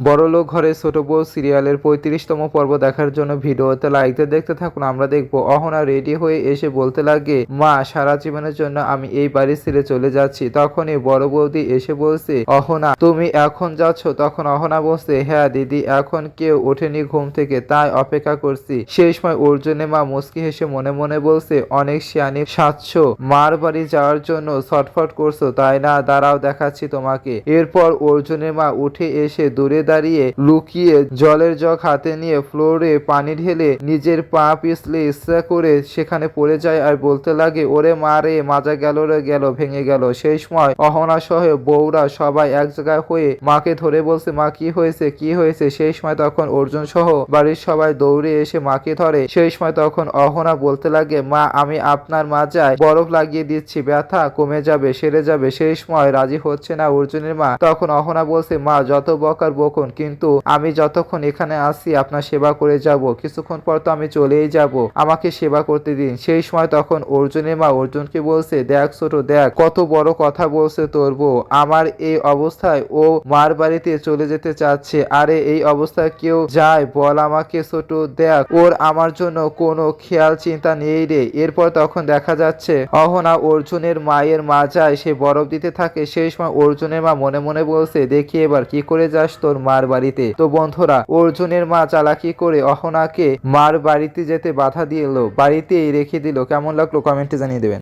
বড়লোক ঘরে ছোট বউ সিরিয়ালের ৩৫তম পর্ব দেখার জন্য ভিডিওতে লাইক দিয়ে দেখতে থাকুন। আমরা দেখবো অহনা রেডি হয়ে এসে বলতে লাগে, মা সারা জীবনের জন্য আমি এই বাড়ি ছেড়ে চলে যাচ্ছি। তখনই বড় বৌদি এসে বলছে, অহনা তুমি এখন যাচ্ছ? তখন অহনা বলছে, হ্যাঁ দিদি, এখন কেউ ওঠেনি ঘুম থেকে, তাই অপেক্ষা করছি। সেই সময় অর্জুনের মা মুচকি হেসে মনে মনে বলছে, অনেক শিয়ানি সাজছ, মার বাড়ি যাওয়ার জন্য ছটফট করছো তাই না, দাঁড়াও দেখাচ্ছি তোমাকে। এরপর অর্জুনের মা উঠে এসে দূরে দাঁড়িয়ে লুকিয়ে জলের জগ হাতে নিয়ে ফ্লোরে পানি ঢেলে নিজের পা পিছলে ইচ্ছা করে সেখানে পড়ে যায় আর বলতে লাগে, ওরে মা রে, মাজা গেল রে গেল, ভেঙে গেল। সেই সময় অহনা সহ বউরা সবাই এক জায়গায় হয়ে মাকে ধরে বলছে, মা কি হয়েছে কি হয়েছে? সেই সময় তখন অর্জুন সহ বাড়ির সবাই দৌড়ে এসে মাকে ধরে। সেই সময় তখন অহনা বলতে লাগে, মা আমি আপনার মাজায় বরফ লাগিয়ে দিচ্ছি, ব্যথা কমে যাবে, সেরে যাবে। সেই সময় রাজি হচ্ছে না অর্জুনের মা। তখন অহনা বলছে, মা যত বকার বকুন, কিন্তু আমি যতক্ষণ এখানে আসি আপনার সেবা করে যাব, কিছুক্ষণ পর তো আমি চলেই যাব, আমাকে সেবা করতে দিন। সেই সময় তখন অর্জুনের মা অর্জুনকে বলছে, দেখ ছোট, দেখ কত বড় কথা বলছে তোর বউ, আমার এই অবস্থায় ও মার বাড়িতে চলে যেতে চাচ্ছে। আরে এই অবস্থায় কেউ যায় বল আমাকে ছোট, দেখ ওর আমার জন্য কোনো খেয়াল চিন্তা নেই রে। এরপর তখন দেখা যাচ্ছে অহনা অর্জুনের মায়ের মাজায় সে বরফ দিতে থাকে। সেই সময় অর্জুনের মা মনে মনে বলছে, দেখি এবার কি করে যাস তোর মার বাড়িতে। তো বন্ধুরা, অর্জুনের মা চালাকি করে অহনাকে মার বাড়িতে যেতে বাধা দিল, বাড়িতেই রেখে দিল। কেমন লাগলো কমেন্টে জানিয়ে দেবেন।